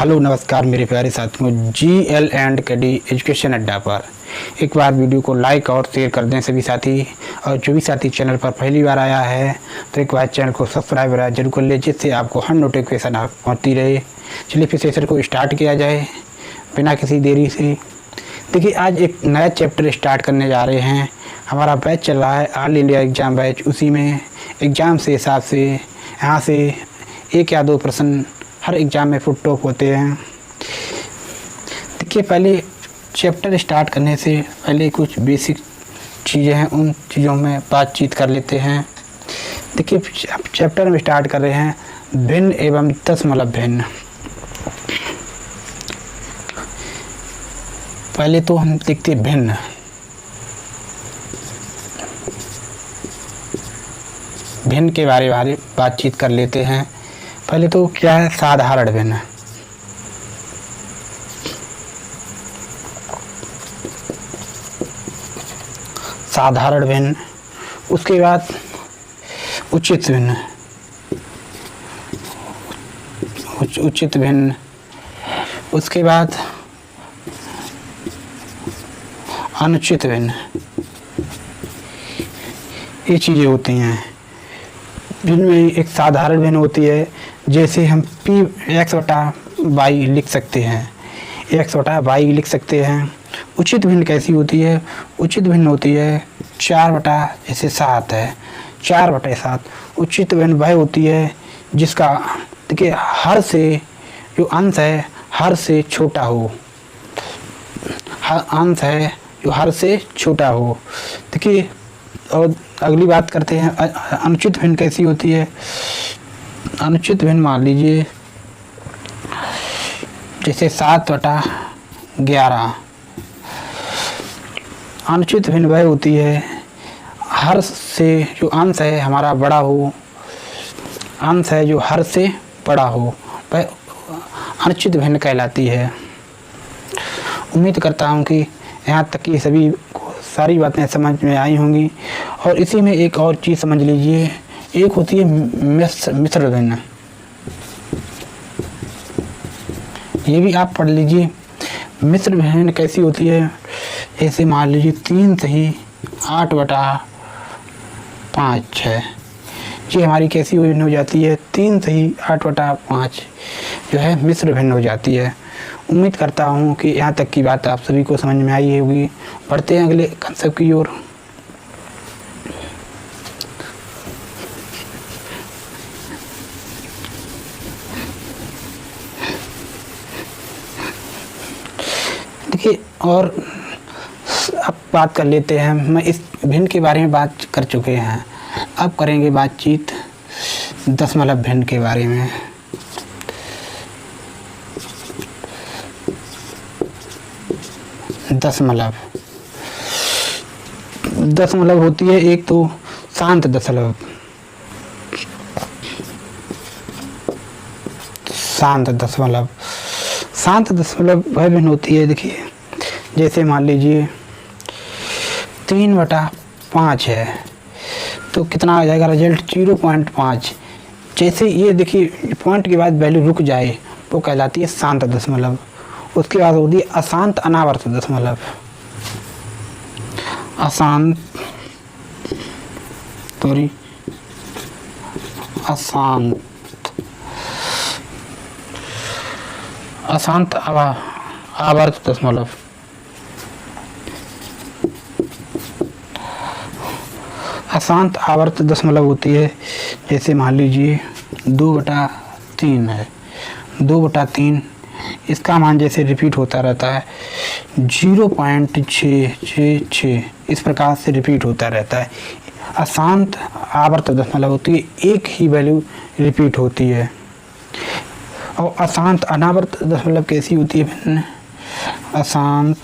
Hello नमस्कार मेरे प्यारे साथियों, GL एंड KD एजुकेशन अड्डा पर एक बार वीडियो को लाइक और शेयर कर दें सभी साथी। और जो भी साथी चैनल पर पहली बार आया है तो एक बार चैनल को सब्सक्राइब जरूर कर ले, जिससे आपको हर नोटिफिकेशन पहुँचती रहे। चलिए फिर सेशन को स्टार्ट किया जाए बिना किसी देरी से। देखिए, आज एक नया चैप्टर स्टार्ट करने जा रहे हैं। हमारा बैच चल रहा है ऑल इंडिया एग्ज़ाम बैच। उसी में एग्ज़ाम से हिसाब से यहाँ से एक या दो प्रश्न हर एग्ज़ाम में फुट टॉप होते हैं। देखिए, पहले चैप्टर स्टार्ट करने से पहले कुछ बेसिक चीज़ें हैं, उन चीज़ों में बातचीत कर लेते हैं। देखिए, चैप्टर में स्टार्ट कर रहे हैं भिन्न एवं दशमलव भिन्न। पहले तो हम देखते भिन्न। भिन्न के बारे में बातचीत कर लेते हैं। पहले तो क्या है साधारण भिन्न। साधारण भिन्न, उसके बाद उचित भिन्न, उचित भिन्न, उसके बाद अनुचित भिन्न। ये चीज़ें होती हैं। भिन्न में एक साधारण भिन्न होती है, जैसे हम P(x/y) लिख सकते हैं, x/y लिख सकते हैं। उचित भिन्न कैसी होती है? उचित भिन्न होती है 4/7 है, 4/7। उचित भिन्न वह होती है जिसका देखिए हर से जो अंश है हर से छोटा हो, हर अंश है जो हर से छोटा हो। देखिए, और अगली बात करते हैं अनुचित भिन्न कैसी होती है। अनुचित भिन्न मान लीजिए जैसे 7/11। अनुचित भिन्न वह होती है हर से जो अंश है हमारा बड़ा हो, अंश है जो हर से बड़ा हो, वह अनुचित भिन्न कहलाती है। उम्मीद करता हूँ कि यहाँ तक की सभी को सारी बातें समझ में आई होंगी। और इसी में एक और चीज़ समझ लीजिए, एक होती है मिश्र भिन्न। ये भी आप पढ़ लीजिए। मिश्र भिन्न कैसी होती है? ऐसे मान लीजिए 3 सही 8/5 है। ये हमारी कैसी भिन्न हो जाती है? 3 सही 8/5 जो है मिश्र भिन्न हो जाती है। उम्मीद करता हूँ कि यहाँ तक की बात आप सभी को समझ में आई होगी। बढ़ते हैं अगले कंसेप्ट की ओर। देखिए, और अब बात कर लेते हैं। मैं इस भिन्न के बारे में बात कर चुके हैं, अब करेंगे बातचीत दशमलव भिन्न के बारे में। दशमलव होती है एक तो शांत दशमलव, शांत दशमलव। शांत दशमलव वह भिन्न होती है, देखिए जैसे मान लीजिए 3/5 है तो कितना आ जाएगा रिजल्ट? 0.5। जैसे ये देखिए पॉइंट के बाद वैल्यू रुक जाए वो कहलाती है शांत दशमलव। उसके बाद होती है अशांत अनावर्त दशमलव। अशांत आवर्त दशमलव। अशांत आवर्त दशमलव होती है जैसे मान लीजिए 2/3 है। 2/3 इसका मान जैसे रिपीट होता रहता है 0.666 इस प्रकार से रिपीट होता रहता है। अशांत आवर्त दशमलव होती है, एक ही वैल्यू रिपीट होती है। और अशांत अनावर्त दशमलव कैसी होती है भिन्न? अशांत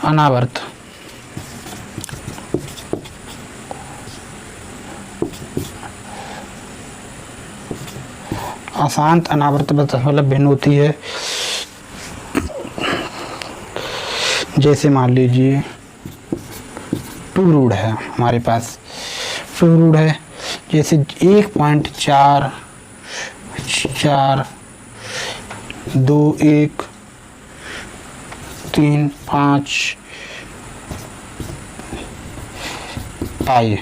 अनावर्त। अशांत अनावर्त दशमलव भिन्न होती है जैसे मान लीजिए 2 रूट है हमारे पास, 2 रूट है जैसे 1.4 4 2 1 3 5 पाई।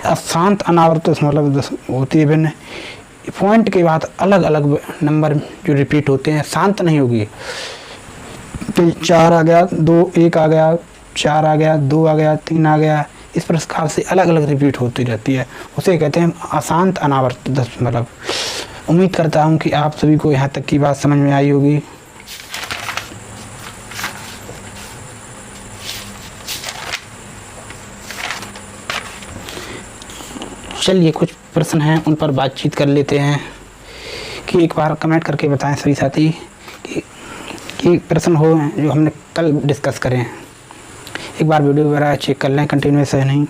अशांत अनावर्त मतलब होती है भिन्न, पॉइंट के बाद अलग अलग नंबर जो रिपीट होते हैं, शांत नहीं होगी। तो 4 आ गया, 2 1 आ गया, 4 आ गया, 2 आ गया, 3 आ गया, इस प्रकार से अलग अलग रिपीट होती रहती है, उसे कहते हैं अशांत अनावर्त मतलब। उम्मीद करता हूँ कि आप सभी को यहाँ तक की बात समझ में आई होगी। चलिए कुछ प्रश्न हैं उन पर बातचीत कर लेते हैं, कि एक बार कमेंट करके बताएं सभी साथी कि प्रश्न हो जो हमने कल डिस्कस करें। एक बार वीडियो वगैरह चेक कर लें कंटिन्यूस है नहीं।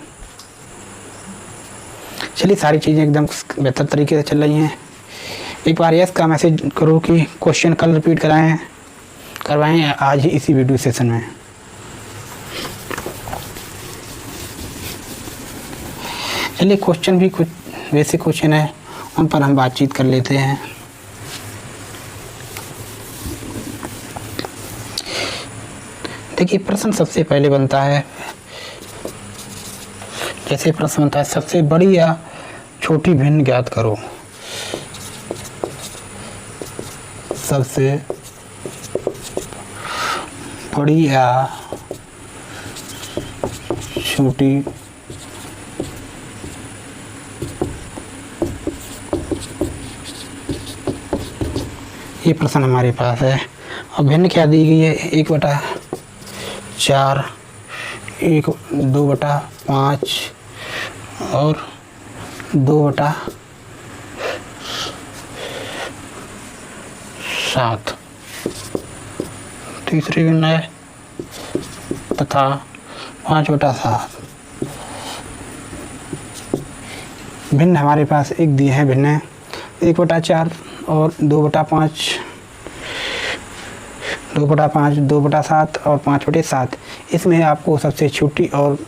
चलिए सारी चीज़ें एकदम बेहतर तरीके से चल रही हैं। एक बार यस का मैसेज करो कि क्वेश्चन कल रिपीट करवाएं आज ही इसी वीडियो सेशन में। चलिए क्वेश्चन भी कुछ बेसिक क्वेश्चन है, उन पर हम बातचीत कर लेते हैं। देखिए प्रश्न सबसे पहले बनता है, जैसे प्रश्न बनता है सबसे बड़ी या छोटी भिन्न ज्ञात करो। सबसे बड़ी या छोटी ये प्रश्न हमारे पास है। और भिन्न क्या दी गई है, 1/4, 2/5 और 2/7। तीसरी भिन्न है तथा 5/7। भिन्न हमारे पास एक दिए हैं भिन्न 1/4 और 2/5, 2/7 और 5/7। इसमें आपको सबसे छोटी और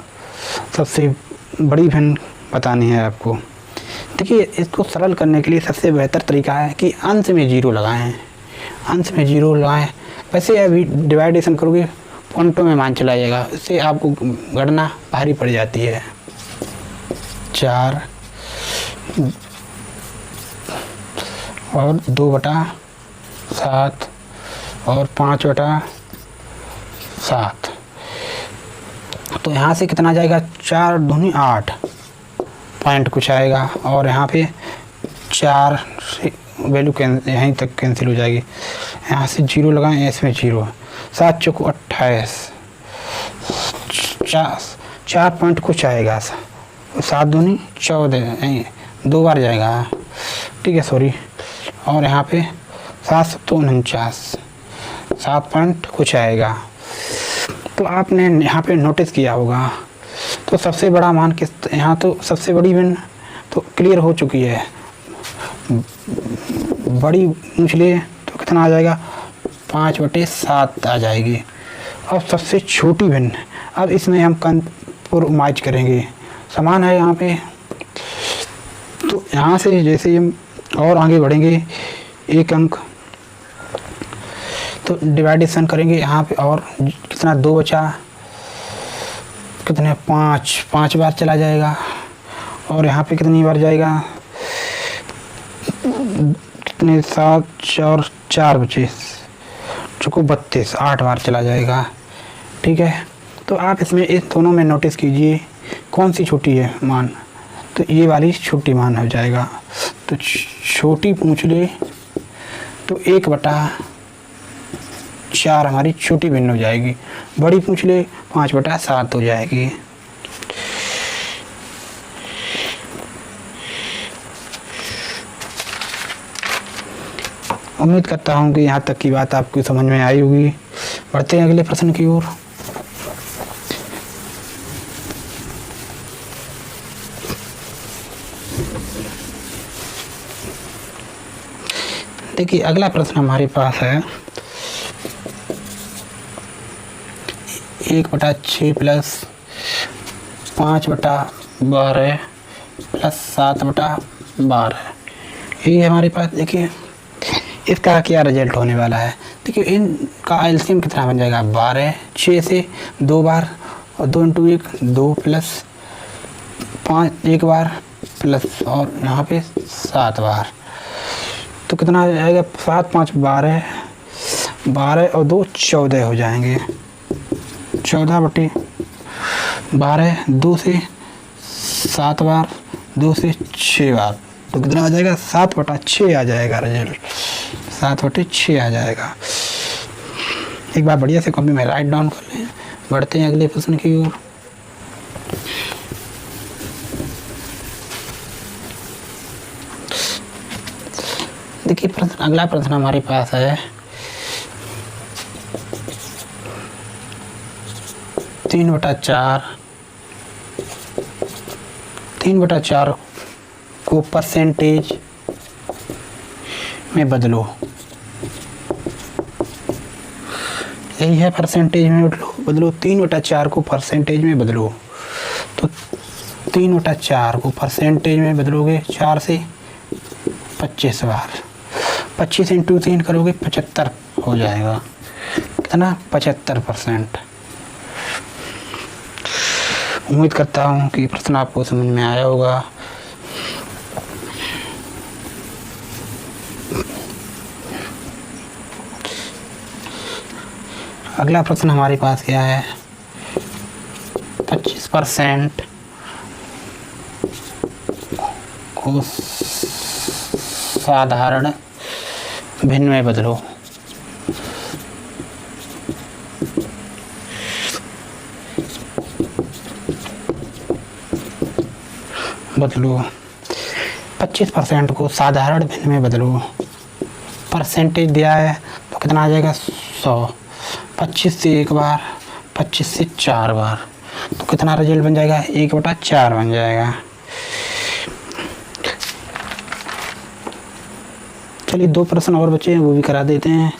सबसे बड़ी भिन्न बतानी है आपको। देखिए इसको सरल करने के लिए सबसे बेहतर तरीका है कि अंश में 0 लगाएं, अंश में 0 लगाएं। वैसे अभी डिवाइडेशन करोगे पॉइंटों में मान चला जाएगा, इससे आपको गणना भारी पड़ जाती है। 4 और 2/7 और 5/7। तो यहाँ से कितना जाएगा, 4 दूनी 8 पॉइंट कुछ आएगा, और यहाँ पे 4 से वैल्यू यहीं तक कैंसिल हो जाएगी। यहाँ से 0 लगाएं, इसमें 0, 7 चौको 28, 4 पॉइंट कुछ आएगा, 7 दूनी 14, 2 बार जाएगा, ठीक है सॉरी। और यहाँ पे 7 7 49, 7 पॉइंट कुछ आएगा। तो आपने यहाँ पे नोटिस किया होगा, तो सबसे बड़ा मान किस, यहाँ तो सबसे बड़ी भिन्न तो क्लियर हो चुकी है, बड़ी पूछ लिए तो कितना आ जाएगा, 5/7 आ जाएगी। अब सबसे छोटी भिन्न, अब इसमें हम कंप्रोमाइज करेंगे, समान है यहाँ पे। तो यहाँ से जैसे हम और आगे बढ़ेंगे एक अंक, तो डिवाइडेशन करेंगे यहाँ पे, और कितना 2 बचा, कितने 5 बार चला जाएगा, और यहाँ पे कितनी बार जाएगा, कितने 7 और 4 बचे, चुको 32, 8 बार चला जाएगा, ठीक है। तो आप इसमें इस दोनों में नोटिस कीजिए कौन सी छोटी है मान, तो ये वाली छोटी मान हो जाएगा। तो छोटी पूछ ले तो 1/4 हमारी छोटी भिन्न हो जाएगी, बड़ी पूछ ले 5/7 हो जाएगी। उम्मीद करता हूँ कि यहाँ तक की बात आपको समझ में आई होगी। बढ़ते हैं अगले प्रश्न की ओर। देखिए अगला प्रश्न हमारे पास है 1/6 प्लस 5/12 प्लस 7/12 यही हमारे पास देखिए इसका क्या रिजल्ट होने वाला है। देखिए इनका एलसीएम कितना बन जाएगा 12, 6 से 2 बार और 2 इंटू 1 2 प्लस 5 1 बार प्लस और यहाँ पे 7 बार, तो कितना आ जाएगा 7 5 12, 12 और 2 14 हो जाएंगे। 14/12 2 से 7 बार 2 से 6 बार, तो कितना आ जाएगा 7/6 आ जाएगा रिजल्ट, 7/6 आ जाएगा। एक बार बढ़िया से कॉपी में राइट डाउन कर लें। बढ़ते हैं अगले प्रश्न की ओर। देखिए प्रश्न, अगला प्रश्न हमारे पास है 3/4 को परसेंटेज में बदलो। यही है परसेंटेज में बदलो 3/4 को परसेंटेज में बदलो। तो 3/4 को परसेंटेज में बदलोगे 4 से 25 बार, 25 इंटू 3 करोगे 75 हो जाएगा। कितना 75%। उम्मीद करता हूँ कि प्रश्न आपको समझ में आया होगा। अगला प्रश्न हमारे पास क्या है 25% को साधारण भिन्न में बदलो। बदलो 25% को साधारण भिन्न में बदलो। परसेंटेज दिया है तो कितना आ जाएगा 100, 25 से 1 बार 25 से 4 बार, तो कितना रिजल्ट बन जाएगा 1/4 बन जाएगा। चलिए 2 प्रश्न और बचे हैं वो भी करा देते हैं।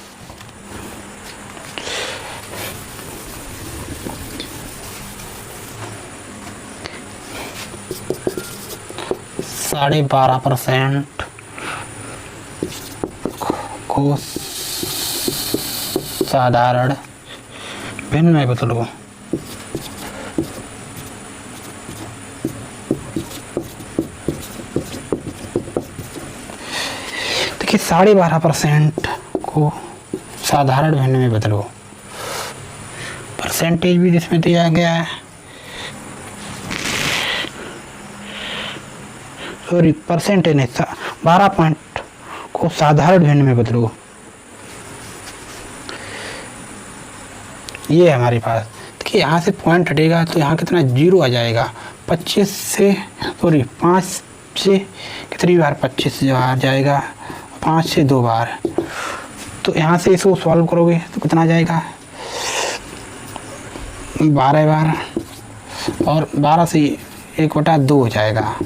साढ़े 12% को साधारण भिन्न में बदलो। देखिए 12.5% को साधारण भिन्न में बदलो। परसेंटेज भी जिसमें दिया गया है, सॉरी परसेंटेज नहीं, 12 पॉइंट को साधारण भिन्न में बदलो। ये है हमारे पास। देखिए यहाँ से पॉइंट हटेगा तो यहाँ कितना 0 आ जाएगा। 25 से सॉरी 5 से कितनी बार 25 से आ जाएगा 5 से 2 बार, तो यहाँ से इसको सॉल्व करोगे तो कितना आ जाएगा 12 बार और 12 से 1/2 हो जाएगा।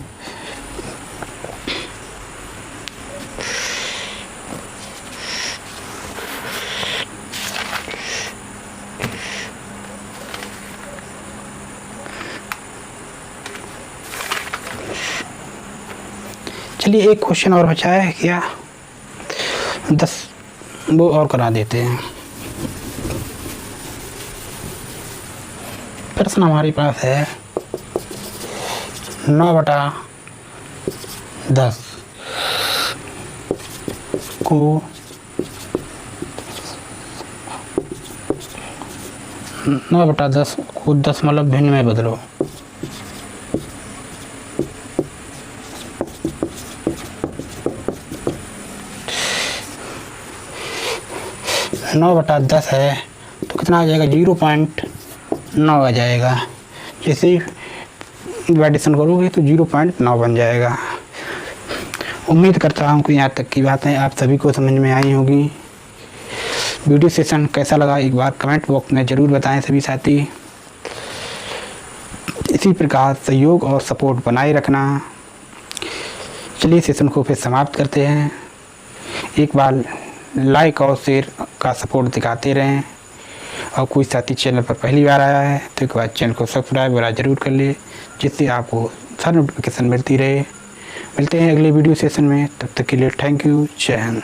चलिए एक क्वेश्चन और बचा है क्या 10, वो और करा देते हैं। प्रश्न हमारे पास है 9/10 को 9/10 को दशमलव भिन्न में बदलो। नौ बटा 10 है तो कितना आ जाएगा 0.9 आ जाएगा। जैसे डिवाइडेशन करोगे तो 0.9 बन जाएगा। उम्मीद करता हूँ कि यहाँ तक की बातें आप सभी को समझ में आई होगी। वीडियो सेशन कैसा लगा एक बार कमेंट बॉक्स में ज़रूर बताएं सभी साथी। इसी प्रकार सहयोग और सपोर्ट बनाए रखना। चलिए सेशन को फिर समाप्त करते हैं। एक बार लाइक और शेयर का सपोर्ट दिखाते रहें, और कोई साथी चैनल पर पहली बार आया है तो एक बार चैनल को सब्सक्राइब वगैरह ज़रूर कर ले, जिससे आपको हर नोटिफिकेशन मिलती रहे। मिलते हैं अगले वीडियो सेशन में, तब तक के लिए थैंक यू, जय हिंद।